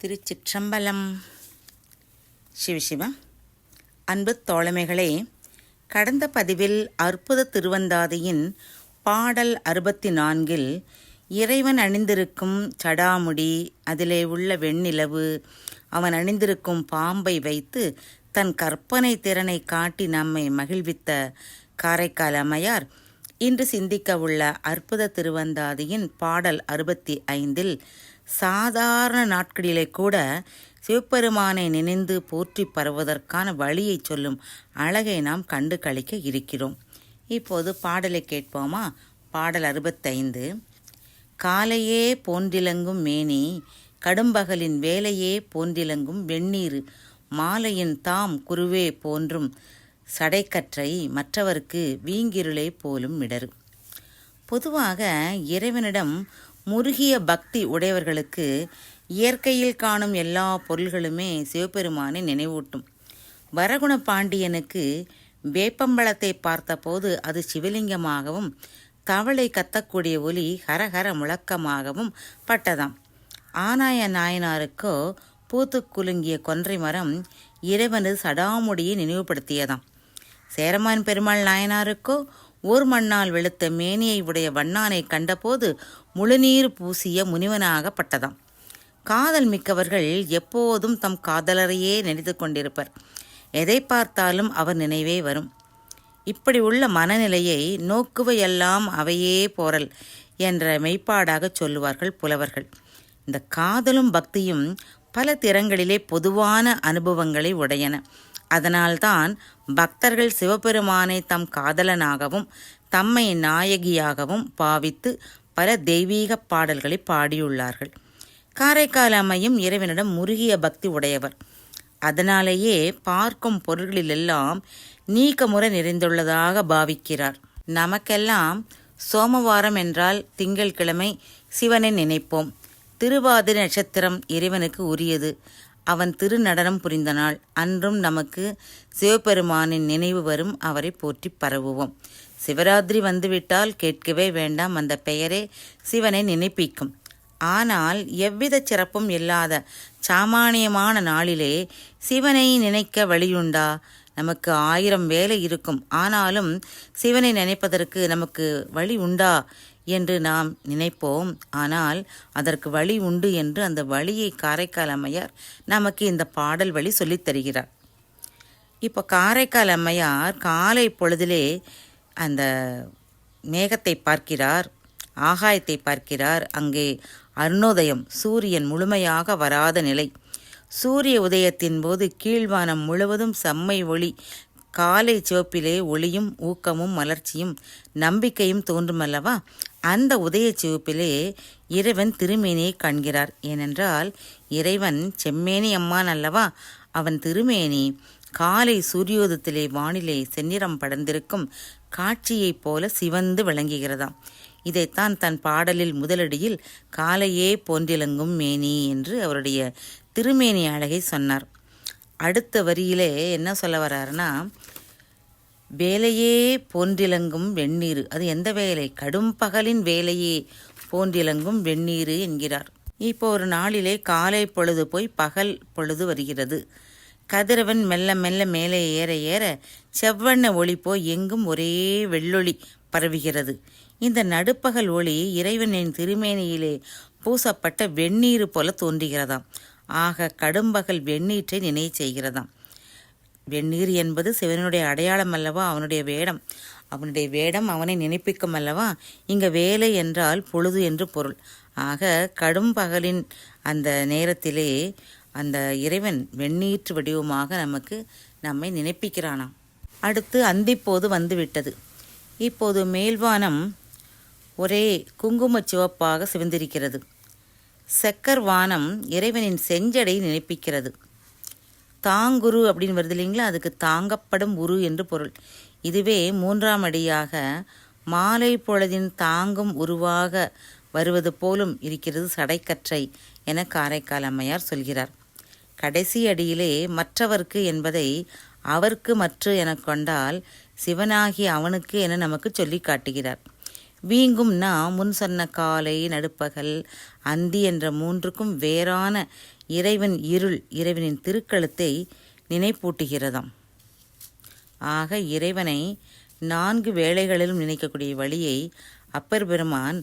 திருச்சிற்றம்பலம். சிவசிவம். அன்பு தோழமைகளே, கடந்த பதிவில் அற்புத திருவந்தாதியின் பாடல் 64 இறைவன் அணிந்திருக்கும் சடாமுடி, அதிலே உள்ள வெண்ணிலவு, அவன் அணிந்திருக்கும் பாம்பை வைத்து தன் கற்பனை திறனை காட்டி நம்மை மகிழ்வித்த காரைக்கால் அம்மையார் இன்று சிந்திக்க உள்ள அற்புத திருவந்தாதியின் பாடல் 65 சாதாரண நாட்களிலே கூட சிவபெருமானை நினைந்து போற்றி பரவுவதற்கான வழியை சொல்லும் அழகை நாம் கண்டு களிக்க இருக்கிறோம். இப்போது பாடலை கேட்போமா? பாடல் 65. காலையே போன்றிலங்கும் மேனி, கடும்பகலின் வேலையே போன்றிலங்கும் வெந்நீர், மாலையின் தாம் குருவே போன்றும் சடைக்கற்றை, மற்றவர்க்கு வீங்கிருளே போலும் மிடரு. பொதுவாக இறைவனிடம் முருகிய பக்தி உடையவர்களுக்கு இயற்கையில் காணும் எல்லா பொருள்களுமே சிவபெருமானை நினைவூட்டும். வரகுண பாண்டியனுக்கு வேப்பம்பழத்தை பார்த்தபோது அது சிவலிங்கமாகவும், தவளை கத்தக்கூடிய ஒலி ஹரஹர முழக்கமாகவும் பட்டதாம். ஆனாய நாயனாருக்கோ பூத்து குலுங்கிய கொன்றை மரம் இறைவனது சடாமுடியை நினைவுபடுத்தியதாம். சேரமான் பெருமாள் நாயனாருக்கோ ஊர் மண்ணால் வெளுத்த மேனியை உடைய வண்ணானை கண்டபோது முழுநீர் பூசிய முனிவனாகப்பட்டதாம். காதல் மிக்கவர்கள் எப்போதும் தம் காதலரையே நினைத்து கொண்டிருப்பர். எதை பார்த்தாலும் அவர் நினைவே வரும். இப்படி உள்ள மனநிலையை நோக்குவையெல்லாம் அவையே போரல் என்ற மெய்ப்பாடாக சொல்லுவார்கள் புலவர்கள். இந்த காதலும் பக்தியும் பல திறங்களிலே பொதுவான அனுபவங்களை உடையன. அதனால்தான் பக்தர்கள் சிவபெருமானை தம் காதலனாகவும் தம்மை நாயகியாகவும் பாவித்து பல தெய்வீக பாடல்களை பாடியுள்ளார்கள். காரைக்கால் அம்மையும் இறைவனிடம் முருகிய பக்தி உடையவர். அதனாலேயே பார்க்கும் பொருள்களிலெல்லாம் நீக்கமுற நிறைந்துள்ளதாக பாவிக்கிறார். நமக்கெல்லாம் சோமவாரம் என்றால் திங்கள்கிழமை சிவனை நினைப்போம். திருவாதிரை நட்சத்திரம் இறைவனுக்கு உரியது. அவன் திருநடனம் புரிந்த நாள். அன்றும் நமக்கு சிவபெருமானின் நினைவு வரும். அவரை போற்றி பரவுவோம். சிவராத்திரி வந்துவிட்டால் கேட்கவே வேண்டாம், அந்த பெயரே சிவனை நினைப்பிக்கும். ஆனால் எவ்வித சிறப்பும் இல்லாத சாமானியமான நாளிலே சிவனை நினைக்க வழியுண்டா? நமக்கு 1000 வேலை இருக்கும், ஆனாலும் சிவனை நினைப்பதற்கு நமக்கு வழி உண்டா என்று நாம் நினைப்போம். ஆனால் அதற்கு வழி உண்டு என்று அந்த வழியை காரைக்கால் அம்மையார் நமக்கு இந்த பாடல் வழி சொல்லித் தருகிறார். இப்போ காரைக்கால் அம்மையார் காலை பொழுதிலே அந்த மேகத்தை பார்க்கிறார், ஆகாயத்தை பார்க்கிறார். அங்கே அருணோதயம், சூரியன் முழுமையாக வராத நிலை. சூரிய உதயத்தின் போது கீழ்வானம் முழுவதும் செம்மை ஒளி. காலை சிவப்பிலே ஒளியும் ஊக்கமும் மலர்ச்சியும் நம்பிக்கையும் தோன்றுமல்லவா? அந்த உதய சிவப்பிலே இறைவன் திருமேனியை காண்கிறார். ஏனென்றால் இறைவன் செம்மேனி அம்மான் அல்லவா? அவன் திருமேனி காலை சூரியோதயத்திலே வானிலே செந்நிறம் படர்ந்திருக்கும் காட்சியைப் போல சிவந்து விளங்குகிறதாம். இதைத்தான் தன் பாடலில் முதலடியில் காலையே போன்றிலங்கும் மேனி என்று அவருடைய திருமேனி அழகை சொன்னார். அடுத்த வரியிலே என்ன சொல்ல வர்றாருன்னா, வேலையே போன்றிலங்கும் வெந்நீர். அது எந்த வேலை? கடும் பகலின் வேலையே போன்றிலங்கும் வெந்நீர் என்கிறார். இப்போ ஒரு நாளிலே காலை பொழுது போய் பகல் பொழுது வருகிறது. கதிரவன் மெல்ல மெல்ல மேலே ஏற ஏற செவ்வண்ண ஒளி போய் எங்கும் ஒரே வெள்ளொளி பரவுகிறது. இந்த நடுப்பகல் ஒளி இறைவனின் திருமேனியிலே பூசப்பட்ட வெந்நீர் போல தோன்றுகிறதாம். ஆக கடும்பகல் வெந்நீற்றை நினைவு செய்கிறதாம். வெந்நீர் என்பது சிவனுடைய அடையாளம் அல்லவா? அவனுடைய வேடம். அவனுடைய வேடம் அவனை நினைப்பிக்கும் அல்லவா? இங்கே வேலை என்றால் பொழுது என்று பொருள். ஆக கடும் பகலின் அந்த நேரத்திலே அந்த இறைவன் வெந்நீற்று வடிவமாக நம்மை நினைப்பிக்கிறானாம். அடுத்து அந்திப்போது வந்துவிட்டது. இப்போது மேல்வானம் ஒரே குங்கும சிவப்பாக சிவந்திருக்கிறது. செக்கர் வானம் இறைவனின் செஞ்சடை நினைப்பிக்கிறது. தாங்குரு அப்படின்னு வருது இல்லைங்களா? அதுக்கு தாங்கப்படும் உரு என்று பொருள். இதுவே 3ஆம் அடியாக மாலை பொழுதின் தாங்கும் உருவாக வருவது போலும் இருக்கிறது சடைக்கற்றை என காரைக்கால் அம்மையார் சொல்கிறார். கடைசி அடியிலே மற்றவர்க்கு என்பதை அவர்க்கு மற்று என கொண்டால் சிவனாகி அவனுக்கு என நமக்கு சொல்லி காட்டுகிறார். வீங்கும் முன் சொன்ன காலை நடுப்பகல் அந்தி என்ற மூன்றுக்கும் வேறான இறைவன் இருள் இறைவனின் திருக்கழுத்தை நினைப்பூட்டுகிறதாம். ஆக இறைவனை 4 வேளைகளிலும் நினைக்கக்கூடிய வழியை அப்பர் பெருமான்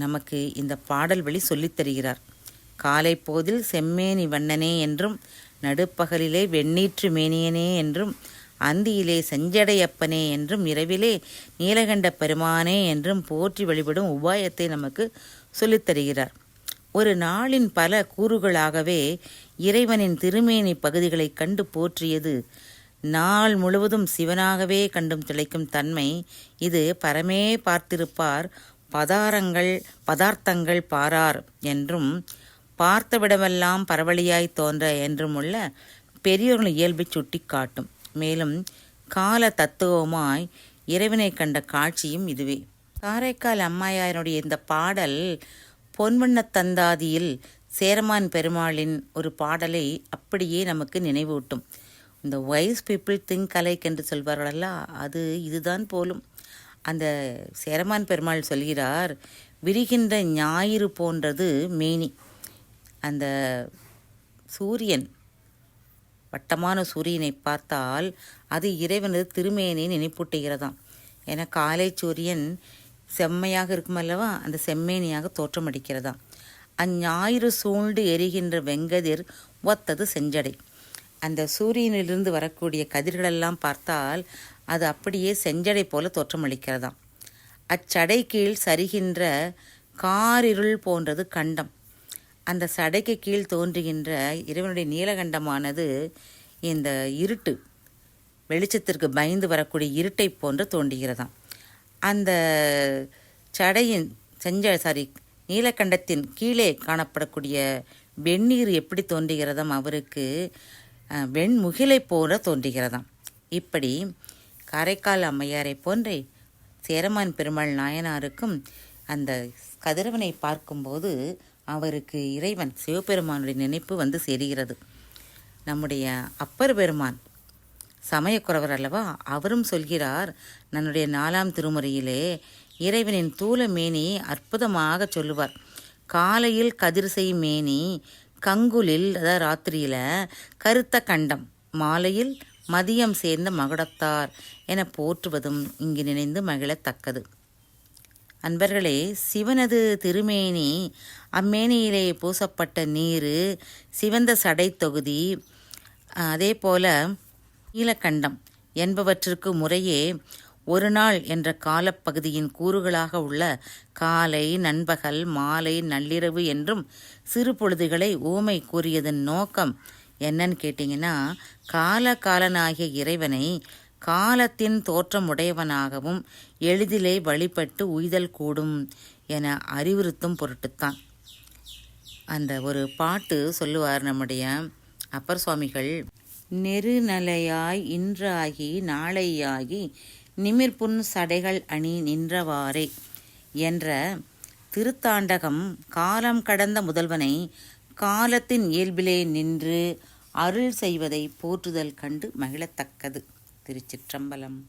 நமக்கு இந்த பாடல் வழி சொல்லித் தருகிறார். காலை போதில் செம்மேனி வண்ணனே என்றும், நடுப்பகலிலே வெண்ணீற்று மேனியனே என்றும், அந்தியிலே செஞ்சடையப்பனே என்றும், இரவிலே நீலகண்ட பெருமானே என்றும் போற்றி வழிபடும் உபாயத்தை நமக்கு சொல்லித் தருகிறார். ஒரு நாளின் பல கூறுகளாகவே இறைவனின் திருமேனி பகுதிகளை கண்டு போற்றியது நாள் முழுவதும் சிவனாகவே கண்டும் திளைக்கும் தன்மை இது பரமே பார்த்திருப்பார் பதார்த்தங்கள் பாரார் என்றும், பார்த்தவிடமெல்லாம் பரவழியாய் தோன்ற என்றும் உள்ள பெரியோர்களின் இயல்பை சுட்டி காட்டும். மேலும் கால தத்துவமாய் இறைவனை கண்ட காட்சியும் இதுவே. காரைக்கால் அம்மையாருடைய இந்த பாடல் பொன்வண்ணத் தந்தாதியில் சேரமான் பெருமாளின் ஒரு பாடலை அப்படியே நமக்கு நினைவூட்டும். இந்த வைஸ் பீப்புள் திங்க் அலைக் என்று சொல்வார்களல்ல, அது இதுதான் போலும். அந்த சேரமான் பெருமாள் சொல்கிறார், விரிகின்ற ஞாயிறு போன்றது மேனி. அந்த சூரியன், வட்டமான சூரியனை பார்த்தால் அது இறைவனது திருமேனியை நினைப்பூட்டுகிறதாம். ஏன்னா காலை சூரியன் செம்மையாக இருக்குமல்லவா, அந்த செம்மேனியாக தோற்றமடிக்கிறதாம். அஞ்ஞாயிறு சூழ்ந்து எரிகின்ற வெங்கதிர் ஒத்தது செஞ்சடை. அந்த சூரியனிலிருந்து வரக்கூடிய கதிர்களெல்லாம் பார்த்தால் அது அப்படியே செஞ்சடை போல தோற்றமளிக்கிறதாம். அச்சடை கீழ் சரிகின்ற காரிருள் போன்றது கண்டம். அந்த சடைக்கு கீழ் தோன்றுகின்ற இறைவனுடைய நீலகண்டமானது இந்த இருட்டு, வெளிச்சத்திற்கு பயந்து வரக்கூடிய இருட்டை போன்று தோன்றுகிறதாம். அந்த சடையின் நீலகண்டத்தின் கீழே காணப்படக்கூடிய வெந்நீர் எப்படி தோன்றுகிறதாம், அவருக்கு வெண்முகிலை போல தோன்றுகிறதாம். இப்படி காரைக்கால் அம்மையாரை போன்றே சேரமான் பெருமாள் நாயனாருக்கும் அந்த கதிரவனை பார்க்கும்போது அவருக்கு இறைவன் சிவபெருமானுடைய நினைப்பு வந்து சேருகிறது. நம்முடைய அப்பர் பெருமான் சமயக்குறவர் அல்லவா, அவரும் சொல்கிறார், நம்முடைய 4ஆம் திருமுறையிலே இறைவனின் தூல மேனி அற்புதமாக சொல்லுவார். காலையில் கதிர் செய் மேனி, கங்குலில் அதாவது ராத்திரியில் கருத்த கண்டம், மாலையில் மதியம் சேர்ந்த மகுடத்தார் என போற்றுவதும் இங்கு நினைந்து மகிழத்தக்கது. அன்பர்களே, சிவனது திருமேனி, அம்மேனியிலே பூசப்பட்ட நீர், சிவந்த சடை தொகுதி, அதே போல நீலகண்டம் என்பவற்றிற்கு முறையே ஒரு நாள் என்ற காலப்பகுதியின் கூறுகளாக உள்ள காலை, நண்பகல், மாலை, நள்ளிரவு என்றும் சிறு பொழுதுகளை ஊமை கூறியதன் நோக்கம் என்னன்னு கேட்டிங்கன்னா, காலனாகிய இறைவனை காலத்தின் தோற்றமுடையவனாகவும் எளிதிலே வழிபட்டு உய்தல் கூடும் என அறிவுறுத்தும் பொருட்டுத்தான். அந்த ஒரு பாட்டு சொல்லுவார் நம்முடைய அப்பர் சுவாமிகள், நெருநலையாய் இன்றாகி நாளையாகி நிமிர்புன் சடைகள் அணி நின்றவாறே என்ற திருத்தாண்டகம் காலம் கடந்த முதல்வனை காலத்தின் இயல்பிலே நின்று அருள் செய்வதை போற்றுதல் கண்டு மகிழத்தக்கது. திருச்சிற்றம்பலம்.